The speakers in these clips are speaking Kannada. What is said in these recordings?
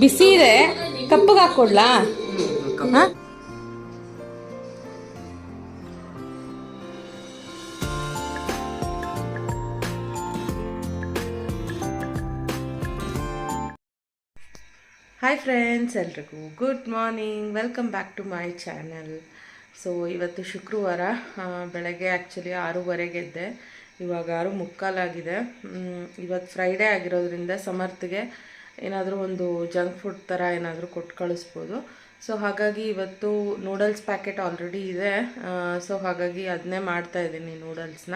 ಬಿಸಿ ಇದೆ, ಕಪ್ಪಗೆ ಹಾಕ್ಕೊಡ್ಲಾ? ಹಾಯ್ ಫ್ರೆಂಡ್ಸ್, ಎಲ್ರಿಗೂ good morning. Welcome back to my channel. So ಇವತ್ತು ಶುಕ್ರವಾರ, ಬೆಳಗ್ಗೆ ಆ್ಯಕ್ಚುಲಿ 6:30 ಎದ್ದೆ. ಇವಾಗ 6:45 ಇವತ್ತು ಫ್ರೈಡೇ ಆಗಿರೋದ್ರಿಂದ ಸಮರ್ಥ್ಗೆ ಏನಾದರೂ ಒಂದು ಜಂಕ್ ಫುಡ್ ಥರ ಏನಾದರೂ ಕೊಟ್ಟು ಕಳಿಸ್ಬೋದು. ಸೊ ಹಾಗಾಗಿ ಇವತ್ತು ನೂಡಲ್ಸ್ ಪ್ಯಾಕೆಟ್ ಆಲ್ರೆಡಿ ಇದೆ. ಸೊ ಹಾಗಾಗಿ ಅದನ್ನೇ ಮಾಡ್ತಾಯಿದ್ದೀನಿ, ನೂಡಲ್ಸ್ನ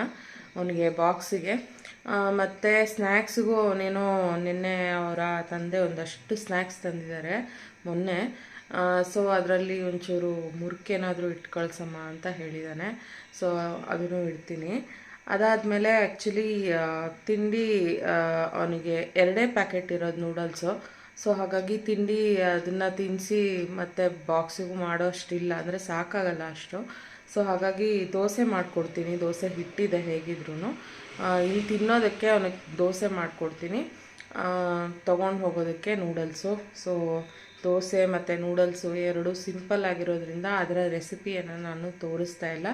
ಅವನಿಗೆ ಬಾಕ್ಸಿಗೆ. ಮತ್ತು ಸ್ನ್ಯಾಕ್ಸಿಗೂ ಅವನೇನೋ ನಿನ್ನೆ ಅವರ ತಂದೆ ಒಂದಷ್ಟು ಸ್ನ್ಯಾಕ್ಸ್ ತಂದಿದ್ದಾರೆ ಮೊನ್ನೆ. ಸೊ ಅದರಲ್ಲಿ ಒಂಚೂರು ಮುರುಕೇನಾದರೂ ಇಟ್ಟು ಕಳ್ಸಮ್ಮ ಅಂತ ಹೇಳಿದ್ದಾನೆ. ಸೊ ಅದನ್ನು ಇಡ್ತೀನಿ. ಅದಾದಮೇಲೆ ಆ್ಯಕ್ಚುಲಿ ತಿಂಡಿ ಅವನಿಗೆ 2 ಪ್ಯಾಕೆಟ್ ಇರೋದು ನೂಡಲ್ಸು. ಸೊ ಹಾಗಾಗಿ ತಿಂಡಿ ಅದನ್ನು ತಿನ್ನಿಸಿ ಮತ್ತು ಬಾಕ್ಸಿಗೂ ಮಾಡೋ ಅಷ್ಟಿಲ್ಲ, ಅಂದರೆ ಸಾಕಾಗಲ್ಲ ಅಷ್ಟು. ಸೊ ಹಾಗಾಗಿ ದೋಸೆ ಮಾಡಿಕೊಡ್ತೀನಿ. ದೋಸೆ ಹಿಟ್ಟಿದೆ ಹೇಗಿದ್ರೂ. ಇಲ್ಲಿ ತಿನ್ನೋದಕ್ಕೆ ಅವನಿಗೆ ದೋಸೆ ಮಾಡಿಕೊಡ್ತೀನಿ, ತೊಗೊಂಡು ಹೋಗೋದಕ್ಕೆ ನೂಡಲ್ಸು. ಸೊ ದೋಸೆ ಮತ್ತು ನೂಡಲ್ಸು ಎರಡೂ ಸಿಂಪಲ್ ಆಗಿರೋದ್ರಿಂದ ಅದರ ರೆಸಿಪಿಯನ್ನು ನಾನು ತೋರಿಸ್ತಾ ಇಲ್ಲ.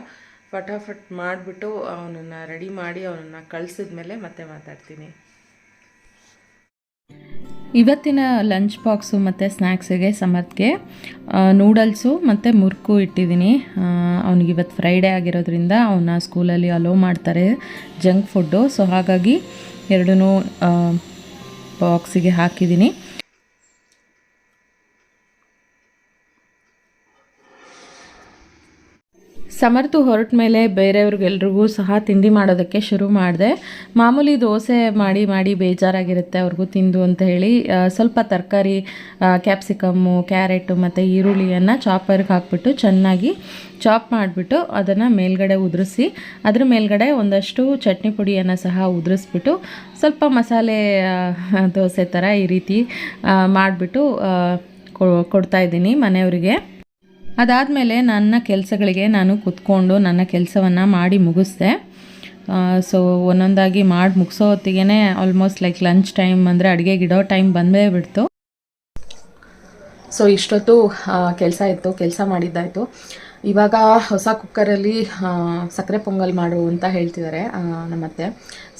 ಫಟಾಫಟ್ ಮಾಡಿಬಿಟ್ಟು ಅವನನ್ನು ರೆಡಿ ಮಾಡಿ ಅವನನ್ನು ಕಳಿಸಿದ್ಮೇಲೆ ಮತ್ತೆ ಮಾತಾಡ್ತೀನಿ. ಇವತ್ತಿನ ಲಂಚ್ ಬಾಕ್ಸು ಮತ್ತು ಸ್ನ್ಯಾಕ್ಸಿಗೆ ಸಮರ್ಥ್ಗೆ ನೂಡಲ್ಸು ಮತ್ತು ಮುರುಕು ಇಟ್ಟಿದ್ದೀನಿ. ಅವ್ನಿಗೆ ಇವತ್ತು ಫ್ರೈಡೇ ಆಗಿರೋದ್ರಿಂದ ಅವನ್ನ ಸ್ಕೂಲಲ್ಲಿ ಅಲೋ ಮಾಡ್ತಾರೆ ಜಂಕ್ ಫುಡ್ಡು. ಸೊ ಹಾಗಾಗಿ ಎರಡೂ ಬಾಕ್ಸಿಗೆ ಹಾಕಿದ್ದೀನಿ. ಸಮರ್ಥು ಹೊರಟ ಮೇಲೆ ಬೇರೆಯವ್ರಿಗೆಲ್ರಿಗೂ ಸಹ ತಿಂಡಿ ಮಾಡೋದಕ್ಕೆ ಶುರು ಮಾಡಿದೆ. ಮಾಮೂಲಿ ದೋಸೆ ಮಾಡಿ ಮಾಡಿ ಬೇಜಾರಾಗಿರುತ್ತೆ ಅವ್ರಿಗೂ ತಿಂದು ಅಂತ ಹೇಳಿ ಸ್ವಲ್ಪ ತರಕಾರಿ, ಕ್ಯಾಪ್ಸಿಕಮ್ಮು, ಕ್ಯಾರೆಟು ಮತ್ತು ಈರುಳ್ಳಿಯನ್ನು ಚಾಪರ್ಗೆ ಹಾಕ್ಬಿಟ್ಟು ಚೆನ್ನಾಗಿ ಚಾಪ್ ಮಾಡಿಬಿಟ್ಟು ಅದನ್ನು ಮೇಲ್ಗಡೆ ಉದುರಿಸಿ, ಅದ್ರ ಮೇಲ್ಗಡೆ ಒಂದಷ್ಟು ಚಟ್ನಿ ಪುಡಿಯನ್ನು ಸಹ ಉದುರಿಸ್ಬಿಟ್ಟು ಸ್ವಲ್ಪ ಮಸಾಲೆ ದೋಸೆ ಥರ ಈ ರೀತಿ ಮಾಡಿಬಿಟ್ಟು ಕೊಡ್ತಾಯಿದ್ದೀನಿ ಮನೆಯವರಿಗೆ. ಅದಾದಮೇಲೆ ನನ್ನ ಕೆಲಸಗಳಿಗೆ ನಾನು ಕೂತ್ಕೊಂಡು ನನ್ನ ಕೆಲಸವನ್ನು ಮಾಡಿ ಮುಗಿಸ್ದೆ. ಸೊ ಒಂದೊಂದಾಗಿ ಮಾಡಿ ಮುಗಿಸೋ ಹೊತ್ತಿಗೆ ಆಲ್ಮೋಸ್ಟ್ ಲೈಕ್ ಲಂಚ್ ಟೈಮ್, ಅಂದರೆ ಅಡುಗೆಗಿಡೋ ಟೈಮ್ ಬಂದೇ ಬಿಡ್ತು. ಸೊ ಇಷ್ಟೊತ್ತು ಕೆಲಸ ಇತ್ತು, ಕೆಲಸ ಮಾಡಿದ್ದಾಯಿತು. ಇವಾಗ ಹೊಸ ಕುಕ್ಕರಲ್ಲಿ ಸಕ್ಕರೆ ಪೊಂಗಲ್ ಮಾಡು ಅಂತ ಹೇಳ್ತಿದ್ದಾರೆ ನಮ್ಮತ್ತೆ.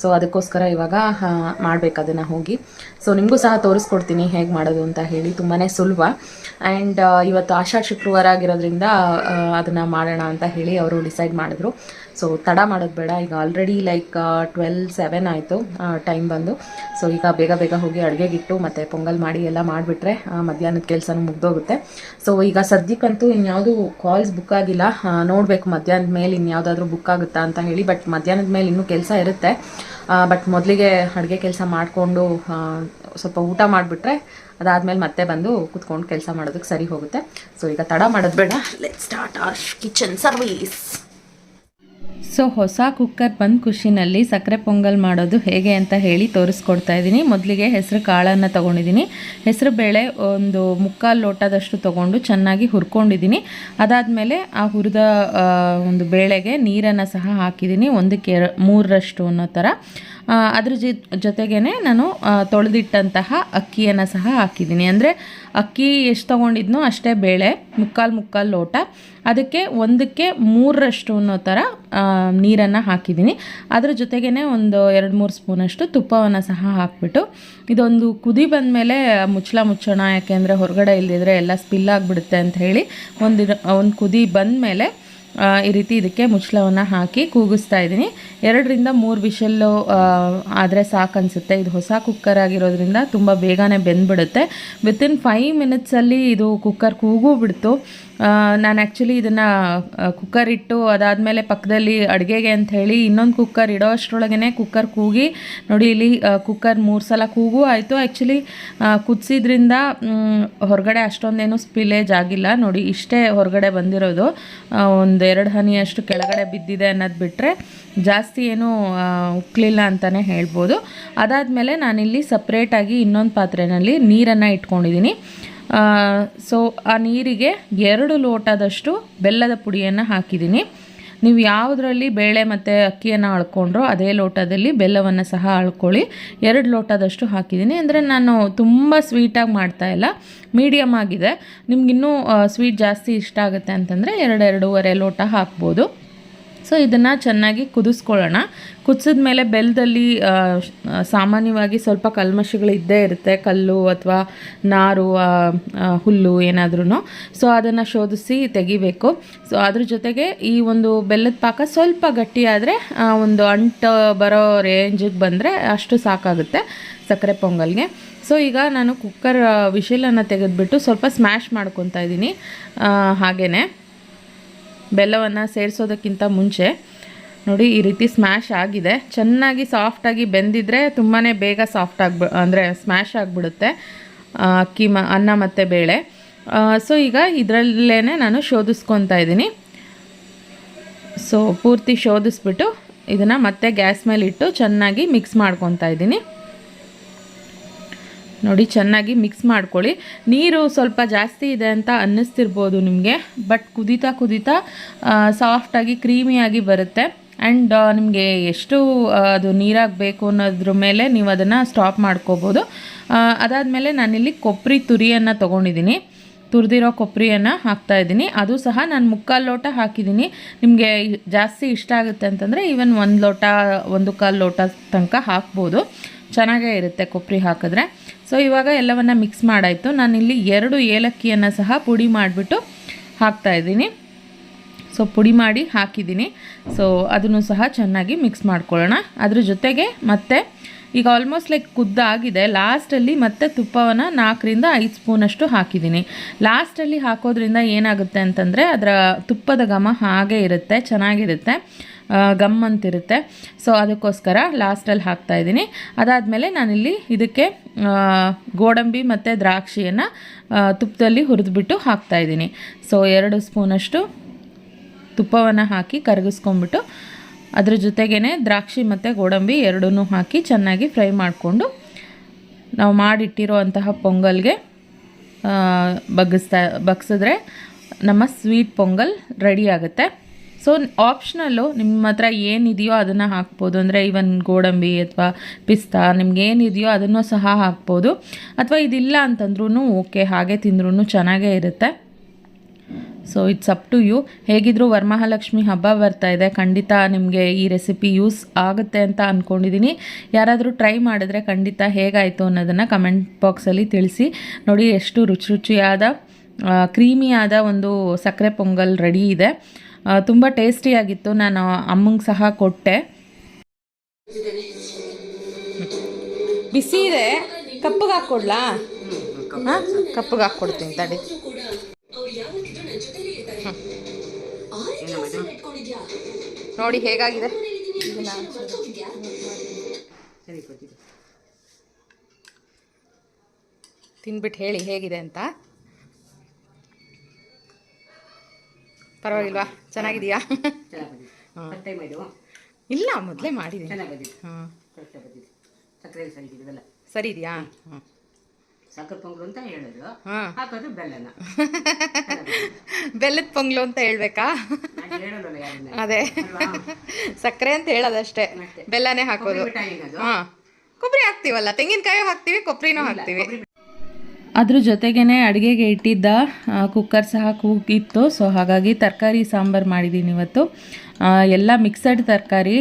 ಸೊ ಅದಕ್ಕೋಸ್ಕರ ಇವಾಗ ಮಾಡಬೇಕು ಅದನ್ನು ಹೋಗಿ. ಸೊ ನಿಮಗೂ ಸಹ ತೋರಿಸ್ಕೊಡ್ತೀನಿ ಹೇಗೆ ಮಾಡೋದು ಅಂತ ಹೇಳಿ. ತುಂಬಾ ಸುಲಭ. ಆ್ಯಂಡ್ ಇವತ್ತು ಆಷಾಢ ಶುಕ್ರವಾರ ಆಗಿರೋದ್ರಿಂದ ಅದನ್ನು ಮಾಡೋಣ ಅಂತ ಹೇಳಿ ಅವರು ಡಿಸೈಡ್ ಮಾಡಿದ್ರು. ಸೊ ತಡ ಮಾಡೋದು ಬೇಡ, ಈಗ ಆಲ್ರೆಡಿ ಲೈಕ್ 12:07 ಆಯಿತು ಟೈಮ್ ಬಂದು. ಸೊ ಈಗ ಬೇಗ ಬೇಗ ಹೋಗಿ ಅಡುಗೆಗಿಟ್ಟು ಮತ್ತು ಪೊಂಗಲ್ ಮಾಡಿ ಎಲ್ಲ ಮಾಡಿಬಿಟ್ರೆ ಮಧ್ಯಾಹ್ನದ ಕೆಲಸನೂ ಮುಗ್ದೋಗುತ್ತೆ. ಸೊ ಈಗ ಸದ್ಯಕ್ಕಂತೂ ಇನ್ಯಾವುದು ಕಾಲ್ಸ್ ಬುಕ್ ಆಗಿಲ್ಲ. ನೋಡಬೇಕು ಮಧ್ಯಾಹ್ನದ ಮೇಲೆ ಇನ್ಯಾವುದಾದ್ರೂ ಬುಕ್ ಆಗುತ್ತಾ ಅಂತ ಹೇಳಿ. ಬಟ್ ಮಧ್ಯಾಹ್ನದ ಮೇಲೆ ಇನ್ನೂ ಕೆಲಸ ಇರುತ್ತೆ. ಬಟ್ ಮೊದಲಿಗೆ ಅಡುಗೆ ಕೆಲಸ ಮಾಡಿಕೊಂಡು ಸ್ವಲ್ಪ ಊಟ ಮಾಡಿಬಿಟ್ರೆ ಅದಾದಮೇಲೆ ಮತ್ತೆ ಬಂದು ಕೂತ್ಕೊಂಡು ಕೆಲಸ ಮಾಡೋದಕ್ಕೆ ಸರಿ ಹೋಗುತ್ತೆ. ಸೊ ಈಗ ತಡ ಮಾಡೋದು ಬೇಡ, let's start hour kitchen service. So ಹೊಸ ಕುಕ್ಕರ್ ಬಂದ ಖುಷಿನಲ್ಲಿ ಸಕ್ಕರೆ ಪೊಂಗಲ್ ಮಾಡೋದು ಹೇಗೆ ಅಂತ ಹೇಳಿ ತೋರಿಸ್ಕೊಡ್ತಾ ಇದ್ದೀನಿ. ಮೊದಲಿಗೆ ಹೆಸರು ಕಾಳನ್ನು ತೊಗೊಂಡಿದ್ದೀನಿ. ಹೆಸರು ಬೇಳೆ ಒಂದು 3/4 ಲೋಟದಷ್ಟು ತೊಗೊಂಡು ಚೆನ್ನಾಗಿ ಹುರ್ಕೊಂಡಿದ್ದೀನಿ. ಅದಾದಮೇಲೆ ಆ ಹುರಿದ ಒಂದು ಬೇಳೆಗೆ ನೀರನ್ನು ಸಹ ಹಾಕಿದ್ದೀನಿ, 1/3 ಅನ್ನೋ ಥರ. ಅದ್ರ ಜೊತೆಗೇ ನಾನು ತೊಳೆದಿಟ್ಟಂತಹ ಅಕ್ಕಿಯನ್ನು ಸಹ ಹಾಕಿದ್ದೀನಿ. ಅಂದರೆ ಅಕ್ಕಿ ಎಷ್ಟು ತೊಗೊಂಡಿದ್ನೋ ಅಷ್ಟೇ ಬೇಳೆ, 3/4 ಲೋಟ. ಅದಕ್ಕೆ 1/3 ಅನ್ನೋ ಥರ ನೀರನ್ನು ಹಾಕಿದ್ದೀನಿ. ಅದ್ರ ಜೊತೆಗೇ ಒಂದು 2-3 ಸ್ಪೂನಷ್ಟು ತುಪ್ಪವನ್ನು ಸಹ ಹಾಕಿಬಿಟ್ಟು ಇದೊಂದು ಕುದಿ ಬಂದಮೇಲೆ ಮುಚ್ಚೋಣ, ಯಾಕೆಂದರೆ ಹೊರಗಡೆ ಇಲ್ಲದಿದ್ದರೆ ಎಲ್ಲ ಸ್ಪಿಲ್ ಆಗಿಬಿಡುತ್ತೆ ಅಂತ ಹೇಳಿ ಒಂದು ಕುದಿ ಬಂದಮೇಲೆ ಈ ರೀತಿ ಇದಕ್ಕೆ ಮುಚ್ಚಳವನ್ನು ಹಾಕಿ ಕೂಗಿಸ್ತಾ ಇದ್ದೀನಿ. 2-3 ವಿಷಲ್ಲು ಆದರೆ ಸಾಕು ಅನಿಸುತ್ತೆ. ಇದು ಹೊಸ ಕುಕ್ಕರ್ ಆಗಿರೋದ್ರಿಂದ ತುಂಬ ಬೇಗನೆ ಬೆಂದ್ಬಿಡುತ್ತೆ. ವಿತಿನ್ 5 ಮಿನಿಟ್ಸಲ್ಲಿ ಇದು ಕುಕ್ಕರ್ ಕೂಗೂ ಬಿಡ್ತು. ನಾನು ಆ್ಯಕ್ಚುಲಿ ಇದನ್ನು ಕುಕ್ಕರ್ ಇಟ್ಟು ಅದಾದಮೇಲೆ ಪಕ್ಕದಲ್ಲಿ ಅಡುಗೆಗೆ ಅಂಥೇಳಿ ಇನ್ನೊಂದು ಕುಕ್ಕರ್ ಇಡೋ ಅಷ್ಟರೊಳಗೇ ಕುಕ್ಕರ್ ಕೂಗಿ ನೋಡಿ, ಇಲ್ಲಿ ಕುಕ್ಕರ್ 3 ಸಲ ಕೂಗೂ ಆಯಿತು. ಆ್ಯಕ್ಚುಲಿ ಕುದಿಸಿದ್ರಿಂದ ಹೊರಗಡೆ ಅಷ್ಟೊಂದೇನು ಸ್ಪಿಲೇಜ್ ಆಗಿಲ್ಲ. ನೋಡಿ ಇಷ್ಟೇ ಹೊರಗಡೆ ಬಂದಿರೋದು, 1-2 ಹನಿಯಷ್ಟು ಕೆಳಗಡೆ ಬಿದ್ದಿದೆ ಅನ್ನೋದು ಬಿಟ್ಟರೆ ಜಾಸ್ತಿ ಏನೂ ಉಕ್ಕಲಿಲ್ಲ ಅಂತಲೇ ಹೇಳ್ಬೋದು. ಅದಾದಮೇಲೆ ನಾನಿಲ್ಲಿ ಸಪ್ರೇಟಾಗಿ ಇನ್ನೊಂದು ಪಾತ್ರೆಯಲ್ಲಿ ನೀರನ್ನು ಇಟ್ಕೊಂಡಿದ್ದೀನಿ. ಸೊ ಆ ನೀರಿಗೆ 2 ಲೋಟದಷ್ಟು ಬೆಲ್ಲದ ಪುಡಿಯನ್ನು ಹಾಕಿದ್ದೀನಿ. ನೀವು ಯಾವುದರಲ್ಲಿ ಬೇಳೆ ಮತ್ತು ಅಕ್ಕಿಯನ್ನು ಅಳ್ಕೊಂಡ್ರೋ ಅದೇ ಲೋಟದಲ್ಲಿ ಬೆಲ್ಲವನ್ನು ಸಹ ಅಳ್ಕೊಳ್ಳಿ. 2 ಲೋಟದಷ್ಟು ಹಾಕಿದ್ದೀನಿ. ಅಂದರೆ ನಾನು ತುಂಬ ಸ್ವೀಟಾಗಿ ಮಾಡ್ತಾಯಿಲ್ಲ, ಮೀಡಿಯಮ್ ಆಗಿದೆ. ನಿಮ್ಗಿನ್ನೂ ಸ್ವೀಟ್ ಜಾಸ್ತಿ ಇಷ್ಟ ಆಗುತ್ತೆ ಅಂತಂದರೆ 2-2.5 ಲೋಟ ಹಾಕ್ಬೋದು. ಸೊ ಇದನ್ನು ಚೆನ್ನಾಗಿ ಕುದಿಸ್ಕೊಳ್ಳೋಣ. ಕುದಿಸಿದ ಮೇಲೆ ಬೆಲ್ಲದಲ್ಲಿ ಸಾಮಾನ್ಯವಾಗಿ ಸ್ವಲ್ಪ ಕಲ್ಮಶಗಳು ಇದ್ದೇ ಇರುತ್ತೆ, ಕಲ್ಲು ಅಥವಾ ನಾರು, ಹುಲ್ಲು ಏನಾದ್ರೂ. ಸೊ ಅದನ್ನು ಶೋಧಿಸಿ ತೆಗಿಬೇಕು. ಸೊ ಅದ್ರ ಜೊತೆಗೆ ಈ ಒಂದು ಬೆಲ್ಲದ ಪಾಕ ಸ್ವಲ್ಪ ಗಟ್ಟಿಯಾದರೆ, ಒಂದು ಅಂಟು ಬರೋ ರೇಂಜಿಗೆ ಬಂದರೆ ಅಷ್ಟು ಸಾಕಾಗುತ್ತೆ ಸಕ್ಕರೆ ಪೊಂಗಲ್ಗೆ. ಸೊ ಈಗ ನಾನು ಕುಕ್ಕರ್ ವಿಶಿಲನ್ನು ತೆಗೆದುಬಿಟ್ಟು ಸ್ವಲ್ಪ ಸ್ಮ್ಯಾಶ್ ಮಾಡ್ಕೊತಾ ಇದ್ದೀನಿ. ಹಾಗೆಯೇ ಬೆಲ್ಲವನ್ನು ಸೇರಿಸೋದಕ್ಕಿಂತ ಮುಂಚೆ ನೋಡಿ ಈ ರೀತಿ ಸ್ಮ್ಯಾಶ್ ಆಗಿದೆ. ಚೆನ್ನಾಗಿ ಸಾಫ್ಟಾಗಿ ಬೆಂದಿದ್ರೆ ತುಂಬಾ ಬೇಗ ಅಂದರೆ ಸ್ಮ್ಯಾಶ್ ಆಗಿಬಿಡುತ್ತೆ ಅನ್ನ ಮತ್ತು ಬೇಳೆ. ಸೊ ಈಗ ಇದರಲ್ಲೇ ನಾನು ಶೋಧಿಸ್ಕೊತಾ ಇದ್ದೀನಿ. ಸೊ ಪೂರ್ತಿ ಶೋಧಿಸ್ಬಿಟ್ಟು ಇದನ್ನು ಮತ್ತೆ ಗ್ಯಾಸ್ ಮೇಲೆ ಇಟ್ಟು ಚೆನ್ನಾಗಿ ಮಿಕ್ಸ್ ಮಾಡ್ಕೊತಾ ಇದ್ದೀನಿ. ನೋಡಿ ಚೆನ್ನಾಗಿ ಮಿಕ್ಸ್ ಮಾಡ್ಕೊಳ್ಳಿ. ನೀರು ಸ್ವಲ್ಪ ಜಾಸ್ತಿ ಇದೆ ಅಂತ ಅನ್ನಿಸ್ತಿರ್ಬೋದು ನಿಮಗೆ, ಬಟ್ ಕುದೀತಾ ಸಾಫ್ಟಾಗಿ ಕ್ರೀಮಿಯಾಗಿ ಬರುತ್ತೆ. ಆ್ಯಂಡ್ ನಿಮಗೆ ಎಷ್ಟು ಅದು ನೀರಾಗಬೇಕು ಅನ್ನೋದ್ರ ಮೇಲೆ ನೀವು ಅದನ್ನು ಸ್ಟಾಪ್ ಮಾಡ್ಕೋಬೋದು. ಅದಾದಮೇಲೆ ನಾನಿಲ್ಲಿ ಕೊಬ್ಬರಿ ತುರಿಯನ್ನು ತೊಗೊಂಡಿದ್ದೀನಿ. ತುರಿದಿರೋ ಕೊಬ್ಬರಿಯನ್ನು ಹಾಕ್ತಾಯಿದ್ದೀನಿ. ಅದು ಸಹ ನಾನು 3/4 ಲೋಟ ಹಾಕಿದ್ದೀನಿ. ನಿಮಗೆ ಜಾಸ್ತಿ ಇಷ್ಟ ಆಗುತ್ತೆ ಅಂತಂದರೆ ಈವನ್ 1 ಲೋಟ 1/4 ಲೋಟ ತನಕ ಹಾಕ್ಬೋದು, ಚೆನ್ನಾಗೇ ಇರುತ್ತೆ ಕೊಬ್ಬರಿ ಹಾಕಿದ್ರೆ. ಸೊ ಇವಾಗ ಎಲ್ಲವನ್ನು ಮಿಕ್ಸ್ ಮಾಡಾಯಿತು. ನಾನಿಲ್ಲಿ 2 ಏಲಕ್ಕಿಯನ್ನು ಸಹ ಪುಡಿ ಮಾಡಿಬಿಟ್ಟು ಹಾಕ್ತಾಯಿದ್ದೀನಿ. ಸೊ ಪುಡಿ ಮಾಡಿ ಹಾಕಿದ್ದೀನಿ. ಸೊ ಅದನ್ನು ಸಹ ಚೆನ್ನಾಗಿ ಮಿಕ್ಸ್ ಮಾಡ್ಕೊಳ್ಳೋಣ. ಅದ್ರ ಜೊತೆಗೆ ಮತ್ತೆ ಈಗ ಆಲ್ಮೋಸ್ಟ್ ಲೈಕ್ ಕುದ್ದಾಗಿದೆ. ಲಾಸ್ಟಲ್ಲಿ ಮತ್ತೆ ತುಪ್ಪವನ್ನು 4-5 ಸ್ಪೂನಷ್ಟು ಹಾಕಿದ್ದೀನಿ. ಲಾಸ್ಟಲ್ಲಿ ಹಾಕೋದ್ರಿಂದ ಏನಾಗುತ್ತೆ ಅಂತಂದರೆ ಅದರ ತುಪ್ಪದ ಘಮ ಹಾಗೆ ಇರುತ್ತೆ, ಚೆನ್ನಾಗಿರುತ್ತೆ, ಗಮ್ ಅಂತಿರುತ್ತೆ. ಸೊ ಅದಕ್ಕೋಸ್ಕರ ಲಾಸ್ಟಲ್ಲಿ ಹಾಕ್ತಾಯಿದ್ದೀನಿ. ಅದಾದಮೇಲೆ ನಾನಿಲ್ಲಿ ಇದಕ್ಕೆ ಗೋಡಂಬಿ ಮತ್ತು ದ್ರಾಕ್ಷಿಯನ್ನು ತುಪ್ಪದಲ್ಲಿ ಹುರಿದ್ಬಿಟ್ಟು ಹಾಕ್ತಾಯಿದ್ದೀನಿ. ಸೊ 2 ಸ್ಪೂನಷ್ಟು ತುಪ್ಪವನ್ನು ಹಾಕಿ ಕರಗಿಸ್ಕೊಂಡ್ಬಿಟ್ಟು ಅದ್ರ ಜೊತೆಗೇ ದ್ರಾಕ್ಷಿ ಮತ್ತು ಗೋಡಂಬಿ ಎರಡನ್ನೂ ಹಾಕಿ ಚೆನ್ನಾಗಿ ಫ್ರೈ ಮಾಡಿಕೊಂಡು ನಾವು ಮಾಡಿಟ್ಟಿರೋ ಅಂತಹ ಪೊಂಗಲ್ಗೆ ಬಗ್ಸಿದ್ರೆ ನಮ್ಮ ಸ್ವೀಟ್ ಪೊಂಗಲ್ ರೆಡಿ ಆಗುತ್ತೆ. ಸೊ ಆಪ್ಷನಲ್ಲು ನಿಮ್ಮ ಹತ್ರ ಏನಿದೆಯೋ ಅದನ್ನು ಹಾಕ್ಬೋದು. ಅಂದರೆ ಈವನ್ ಗೋಡಂಬಿ ಅಥವಾ ಪಿಸ್ತಾ ನಿಮ್ಗೇನಿದೆಯೋ ಅದನ್ನು ಸಹ ಹಾಕ್ಬೋದು. ಅಥವಾ ಇದಿಲ್ಲ ಅಂತಂದ್ರೂ ಓಕೆ, ಹಾಗೆ ತಿಂದ್ರೂ ಚೆನ್ನಾಗೇ ಇರುತ್ತೆ. So it's up to you. ಹೇಗಿದ್ದರೂ ವರಮಹಾಲಕ್ಷ್ಮಿ ಹಬ್ಬ ಬರ್ತಾ ಇದೆ, ಖಂಡಿತ ನಿಮಗೆ ಈ ರೆಸಿಪಿ ಯೂಸ್ ಆಗುತ್ತೆ ಅಂತ ಅಂದ್ಕೊಂಡಿದ್ದೀನಿ. ಯಾರಾದರೂ ಟ್ರೈ ಮಾಡಿದ್ರೆ ಖಂಡಿತ ಹೇಗಾಯಿತು ಅನ್ನೋದನ್ನು ಕಮೆಂಟ್ ಬಾಕ್ಸಲ್ಲಿ ತಿಳಿಸಿ. ನೋಡಿ ಎಷ್ಟು ರುಚಿಯಾದ ಕ್ರೀಮಿಯಾದ ಒಂದು ಸಕ್ಕರೆ ಪೊಂಗಲ್ ರೆಡಿ ಇದೆ. ತುಂಬ ಟೇಸ್ಟಿಯಾಗಿತ್ತು. ನಾನು ಅಮ್ಮಂಗೆ ಸಹ ಕೊಟ್ಟೆ. ಬಿಸಿ ಇದೆ, ಕಪ್ಪಗೆ ಹಾಕ್ಕೊಡ್ಲಾ? ಹಾಂ, ಕಪ್ಪಗೆ ಹಾಕ್ಕೊಡ್ತೀನಿ ತಡಿ. ನೋಡಿ ಹೇಗಾಗಿದೆ. ತಿನ್ಬಿಟ್ಟು ಹೇಳಿ ಹೇಗಿದೆ ಅಂತ. ಪರವಾಗಿಲ್ವಾ? ಚೆನ್ನಾಗಿದೆಯಾ? ಇಲ್ಲ, ಮೊದಲೇ ಮಾಡಿದ್ದೀನಿ. ಹಾಂ, ಸರಿ ಇದೆಯಾ? ಹಾಂ, ಸಕ್ಕರೆ ಪೊಂಗಲು ಅಂತ ಹೇಳಿದ್ರು. ಹಾಂ, ಹಾಕೋದು ಬೆಲ್ಲನ. ಬೆಲ್ಲದ ಪೊಂಗಲು ಅಂತ ಹೇಳ್ಬೇಕಾ? ಅದೇ ಸಕ್ಕರೆ ಅಂತ ಹೇಳೋದಷ್ಟೇ, ಬೆಲ್ಲನೇ ಹಾಕೋದು. ಹಾಂ, ಕೊಬ್ಬರಿ ಹಾಕ್ತೀವಲ್ಲ, ತೆಂಗಿನಕಾಯಿ ಹಾಕ್ತೀವಿ, ಕೊಬ್ಬರಿನೂ ಹಾಕ್ತೀವಿ. ಅದ್ರ ಜೊತೆಗೇ ಅಡುಗೆಗೆ ಇಟ್ಟಿದ್ದ ಕುಕ್ಕರ್ ಸಹ ಕೂಗಿತ್ತು. ಸೊ ಹಾಗಾಗಿ ತರಕಾರಿ ಸಾಂಬಾರು ಮಾಡಿದ್ದೀನಿ ಇವತ್ತು. ಎಲ್ಲ ಮಿಕ್ಸಡ್ ತರಕಾರಿ,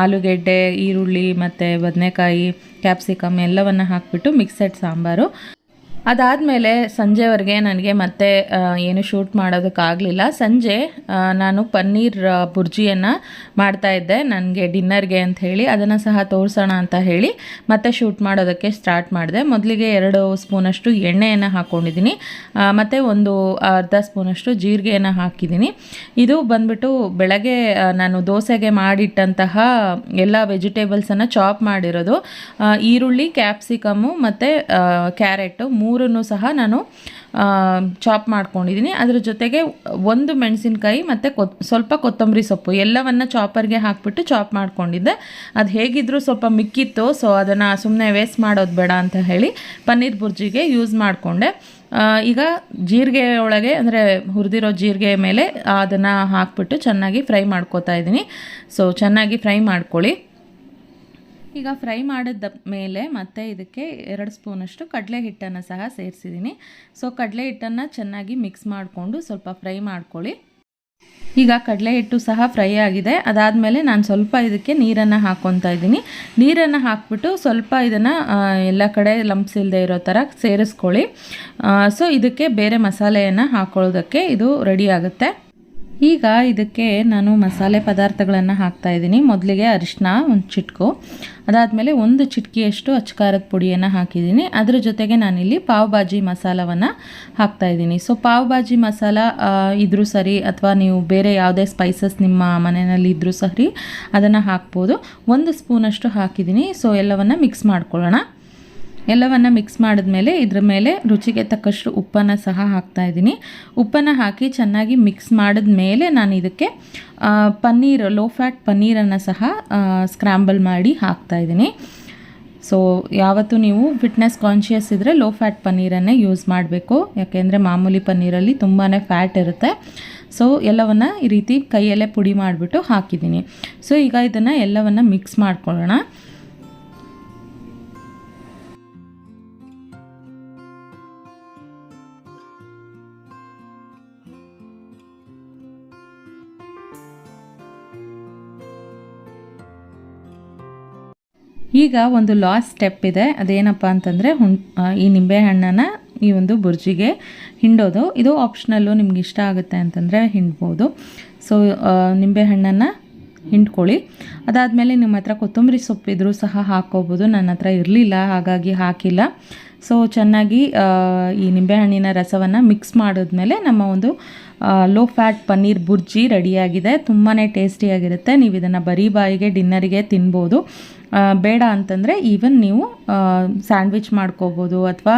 ಆಲೂಗೆಡ್ಡೆ, ಈರುಳ್ಳಿ ಮತ್ತು ಬದನೆಕಾಯಿ, ಕ್ಯಾಪ್ಸಿಕಮ್ ಎಲ್ಲವನ್ನು ಹಾಕಿಬಿಟ್ಟು ಮಿಕ್ಸಡ್ ಸಾಂಬಾರು. ಅದಾದಮೇಲೆ ಸಂಜೆವರೆಗೆ ನನಗೆ ಮತ್ತೆ ಏನು ಶೂಟ್ ಮಾಡೋದಕ್ಕಾಗಲಿಲ್ಲ. ಸಂಜೆ ನಾನು ಪನ್ನೀರ್ ಬುರ್ಜಿಯನ್ನು ಮಾಡ್ತಾಯಿದ್ದೆ ನನಗೆ ಡಿನ್ನರ್ಗೆ ಅಂತ ಹೇಳಿ. ಅದನ್ನು ಸಹ ತೋರಿಸೋಣ ಅಂತ ಹೇಳಿ ಮತ್ತೆ ಶೂಟ್ ಮಾಡೋದಕ್ಕೆ ಸ್ಟಾರ್ಟ್ ಮಾಡಿದೆ. ಮೊದಲಿಗೆ 2 ಸ್ಪೂನಷ್ಟು ಎಣ್ಣೆಯನ್ನು ಹಾಕ್ಕೊಂಡಿದ್ದೀನಿ, ಮತ್ತು 1/2 ಸ್ಪೂನಷ್ಟು ಜೀರಿಗೆಯನ್ನು ಹಾಕಿದ್ದೀನಿ. ಇದು ಬಂದ್ಬಿಟ್ಟು ಬೆಳಗ್ಗೆ ನಾನು ದೋಸೆಗೆ ಮಾಡಿಟ್ಟಂತಹ ಎಲ್ಲ ವೆಜಿಟೇಬಲ್ಸನ್ನು ಚಾಪ್ ಮಾಡಿರೋದು. ಈರುಳ್ಳಿ, ಕ್ಯಾಪ್ಸಿಕಮ್ಮು ಮತ್ತು ಕ್ಯಾರೆಟು ಮೂರನ್ನು ಸಹ ನಾನು ಚಾಪ್ ಮಾಡ್ಕೊಂಡಿದ್ದೀನಿ. ಅದ್ರ ಜೊತೆಗೆ 1 ಮೆಣಸಿನ್ಕಾಯಿ ಮತ್ತು ಸ್ವಲ್ಪ ಕೊತ್ತಂಬರಿ ಸೊಪ್ಪು ಎಲ್ಲವನ್ನು ಚಾಪರ್ಗೆ ಹಾಕಿಬಿಟ್ಟು ಚಾಪ್ ಮಾಡ್ಕೊಂಡಿದ್ದೆ. ಅದು ಹೇಗಿದ್ದರೂ ಸ್ವಲ್ಪ ಮಿಕ್ಕಿತ್ತು. ಸೊ ಅದನ್ನು ಸುಮ್ಮನೆ ವೇಸ್ಟ್ ಮಾಡೋದು ಬೇಡ ಅಂತ ಹೇಳಿ ಪನ್ನೀರ್ ಬುರ್ಜಿಗೆ ಯೂಸ್ ಮಾಡಿಕೊಂಡೆ. ಈಗ ಜೀರಿಗೆ ಒಳಗೆ ಅಂದರೆ ಹುರಿದಿರೋ ಜೀರಿಗೆ ಮೇಲೆ ಅದನ್ನು ಹಾಕ್ಬಿಟ್ಟು ಚೆನ್ನಾಗಿ ಫ್ರೈ ಮಾಡ್ಕೋತಾ ಇದ್ದೀನಿ. ಸೊ ಚೆನ್ನಾಗಿ ಫ್ರೈ ಮಾಡ್ಕೊಳ್ಳಿ. ಈಗ ಫ್ರೈ ಮಾಡಿದ ಮೇಲೆ ಮತ್ತೆ ಇದಕ್ಕೆ 2 ಸ್ಪೂನಷ್ಟು ಕಡಲೆ ಹಿಟ್ಟನ್ನು ಸಹ ಸೇರಿಸಿದ್ದೀನಿ. ಸೊ ಕಡಲೆ ಹಿಟ್ಟನ್ನು ಚೆನ್ನಾಗಿ ಮಿಕ್ಸ್ ಮಾಡಿಕೊಂಡು ಸ್ವಲ್ಪ ಫ್ರೈ ಮಾಡ್ಕೊಳ್ಳಿ. ಈಗ ಕಡಲೆ ಹಿಟ್ಟು ಸಹ ಫ್ರೈ ಆಗಿದೆ. ಅದಾದಮೇಲೆ ನಾನು ಸ್ವಲ್ಪ ಇದಕ್ಕೆ ನೀರನ್ನು ಹಾಕ್ಕೊತಾ ಇದ್ದೀನಿ. ನೀರನ್ನು ಹಾಕ್ಬಿಟ್ಟು ಸ್ವಲ್ಪ ಇದನ್ನು ಎಲ್ಲ ಕಡೆ ಲಂಪ್ಸ್ ಇಲ್ಲದೆ ಇರೋ ಥರ ಸೇರಿಸ್ಕೊಳ್ಳಿ. ಸೊ ಇದಕ್ಕೆ ಬೇರೆ ಮಸಾಲೆಯನ್ನು ಹಾಕ್ಕೊಳ್ಳೋದಕ್ಕೆ ಇದು ರೆಡಿ ಆಗುತ್ತೆ. ಈಗ ಇದಕ್ಕೆ ನಾನು ಮಸಾಲೆ ಪದಾರ್ಥಗಳನ್ನು ಹಾಕ್ತಾಯಿದ್ದೀನಿ. ಮೊದಲಿಗೆ ಅರಿಶಿನ 1 ಚಿಟಿಕೆ, ಅದಾದಮೇಲೆ 1 ಚಿಟಿಕೆಯಷ್ಟು ಅಚ್ಚಕಾರದ ಪುಡಿಯನ್ನು ಹಾಕಿದ್ದೀನಿ. ಅದರ ಜೊತೆಗೆ ನಾನಿಲ್ಲಿ ಪಾವ್ ಭಾಜಿ ಮಸಾಲವನ್ನು ಹಾಕ್ತಾಯಿದ್ದೀನಿ. ಸೊ ಪಾವ್ ಭಾಜಿ ಮಸಾಲ ಇದ್ರೂ ಸರಿ ಅಥವಾ ನೀವು ಬೇರೆ ಯಾವುದೇ ಸ್ಪೈಸಸ್ ನಿಮ್ಮ ಮನೆಯಲ್ಲಿ ಇದ್ರೂ ಸರಿ ಅದನ್ನು ಹಾಕ್ಬೋದು. 1 ಸ್ಪೂನಷ್ಟು ಹಾಕಿದ್ದೀನಿ. ಸೊ ಎಲ್ಲವನ್ನು ಮಿಕ್ಸ್ ಮಾಡ್ಕೊಳ್ಳೋಣ. ಎಲ್ಲವನ್ನು ಮಿಕ್ಸ್ ಮಾಡಿದ್ಮೇಲೆ ಇದ್ರ ಮೇಲೆ ರುಚಿಗೆ ತಕ್ಕಷ್ಟು ಉಪ್ಪನ್ನು ಸಹ ಹಾಕ್ತಾಯಿದ್ದೀನಿ. ಉಪ್ಪನ್ನು ಹಾಕಿ ಚೆನ್ನಾಗಿ ಮಿಕ್ಸ್ ಮಾಡಿದ ಮೇಲೆ ನಾನು ಇದಕ್ಕೆ ಪನ್ನೀರ್, ಲೋ ಫ್ಯಾಟ್ ಪನ್ನೀರನ್ನು ಸಹ ಸ್ಕ್ರ್ಯಾಂಬಲ್ ಮಾಡಿ ಹಾಕ್ತಾಯಿದ್ದೀನಿ. ಸೊ ಯಾವತ್ತೂ ನೀವು ಫಿಟ್ನೆಸ್ ಕಾನ್ಷಿಯಸ್ ಇದ್ದರೆ ಲೋ ಫ್ಯಾಟ್ ಪನ್ನೀರನ್ನೇ ಯೂಸ್ ಮಾಡಬೇಕು. ಯಾಕೆಂದರೆ ಮಾಮೂಲಿ ಪನ್ನೀರಲ್ಲಿ ತುಂಬಾ ಫ್ಯಾಟ್ ಇರುತ್ತೆ. ಸೊ ಎಲ್ಲವನ್ನು ಈ ರೀತಿ ಕೈಯಲ್ಲೇ ಪುಡಿ ಮಾಡಿಬಿಟ್ಟು ಹಾಕಿದ್ದೀನಿ. ಸೊ ಈಗ ಇದನ್ನು ಎಲ್ಲವನ್ನು ಮಿಕ್ಸ್ ಮಾಡ್ಕೊಳ್ಳೋಣ. ಈಗ ಒಂದು ಲಾಸ್ಟ್ ಸ್ಟೆಪ್ ಇದೆ. ಅದೇನಪ್ಪ ಅಂತಂದರೆ ಈ ನಿಂಬೆಹಣ್ಣನ್ನು ಈ ಒಂದು ಬುರ್ಜಿಗೆ ಹಿಂಡೋದು. ಇದು ಆಪ್ಷನಲ್ಲು, ನಿಮ್ಗೆ ಇಷ್ಟ ಆಗುತ್ತೆ ಅಂತಂದರೆ ಹಿಂಡ್ಬೋದು. ಸೊ ನಿಂಬೆಹಣ್ಣನ್ನು ಹಿಂಡ್ಕೊಳ್ಳಿ. ಅದಾದಮೇಲೆ ನಿಮ್ಮ ಹತ್ರ ಕೊತ್ತಂಬರಿ ಸೊಪ್ಪಿದ್ರೂ ಸಹ ಹಾಕ್ಕೋಬೋದು. ನನ್ನ ಹತ್ರ ಇರಲಿಲ್ಲ, ಹಾಗಾಗಿ ಹಾಕಿಲ್ಲ. ಸೊ ಚೆನ್ನಾಗಿ ಈ ನಿಂಬೆಹಣ್ಣಿನ ರಸವನ್ನು ಮಿಕ್ಸ್ ಮಾಡಿದ್ಮೇಲೆ ನಮ್ಮ ಒಂದು ಲೋ ಫ್ಯಾಟ್ ಪನ್ನೀರ್ ಬುರ್ಜಿ ರೆಡಿಯಾಗಿದೆ. ತುಂಬಾ ಟೇಸ್ಟಿಯಾಗಿರುತ್ತೆ. ನೀವು ಇದನ್ನು ಬರೀ ಬಾಯಿಗೆ ಡಿನ್ನರಿಗೆ ತಿನ್ಬೋದು. ಬೇಡ ಅಂತಂದರೆ ಈವನ್ ನೀವು ಸ್ಯಾಂಡ್ವಿಚ್ ಮಾಡ್ಕೋಬೋದು ಅಥವಾ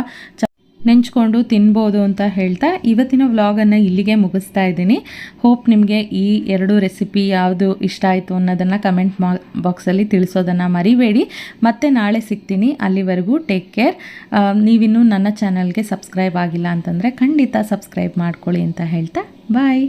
ನೆಂಚ್ಕೊಂಡು ತಿನ್ಬೋದು ಅಂತ ಹೇಳ್ತಾ ಇವತ್ತಿನ ವ್ಲಾಗನ್ನು ಇಲ್ಲಿಗೆ ಮುಗಿಸ್ತಾ ಇದ್ದೀನಿ. ಹೋಪ್ ನಿಮಗೆ ಈ 2 ರೆಸಿಪಿ ಯಾವುದು ಇಷ್ಟ ಆಯಿತು ಅನ್ನೋದನ್ನು ಕಮೆಂಟ್ ಬಾಕ್ಸಲ್ಲಿ ತಿಳಿಸೋದನ್ನು ಮರಿಬೇಡಿ. ಮತ್ತೆ ನಾಳೆ ಸಿಗ್ತೀನಿ. ಅಲ್ಲಿವರೆಗೂ ಟೇಕ್ ಕೇರ್. ನೀವಿನ್ನೂ ನನ್ನ ಚಾನಲ್ಗೆ ಸಬ್ಸ್ಕ್ರೈಬ್ ಆಗಿಲ್ಲ ಅಂತಂದರೆ ಖಂಡಿತ ಸಬ್ಸ್ಕ್ರೈಬ್ ಮಾಡ್ಕೊಳ್ಳಿ ಅಂತ ಹೇಳ್ತಾ ಬಾಯ್.